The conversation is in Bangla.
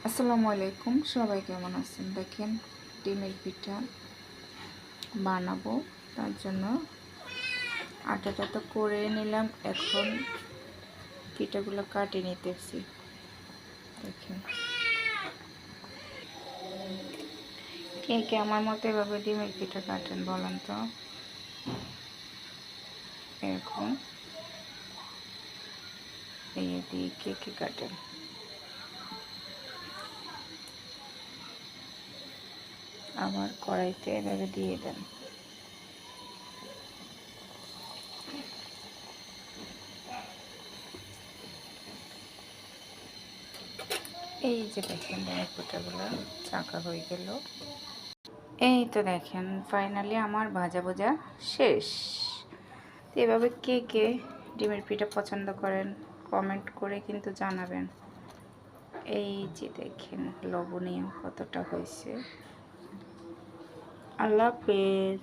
আসসালামু আলাইকুম, সবাই কেমন আছেন? দেখেন ডিমের পিঠা বানাবো, তার জন্য আটাটা তো করে নিলাম। এখন পিঠাগুলো কাটিয়ে নিতেছি। দেখেন কে কে আমার মতো এভাবে ডিমের পিঠা কাটেন বলেন তো। এরকম এই দিয়ে কে কে কাটেন, আবার কড়াইতে এভাবে দিয়ে দেন। এই যে দেখেন ডিমের পিঠাগুলো চাকা হয়ে গেল। এই তো দেখেন ফাইনালি আমার ভাজা ভাজা শেষ। তো এভাবে কে কে ডিমের পিঠা পছন্দ করেন কমেন্ট করে কিন্তু জানাবেন। এই যে দেখেন লবণীয় কতটা হয়েছে। আল্লাহ হাফেজ।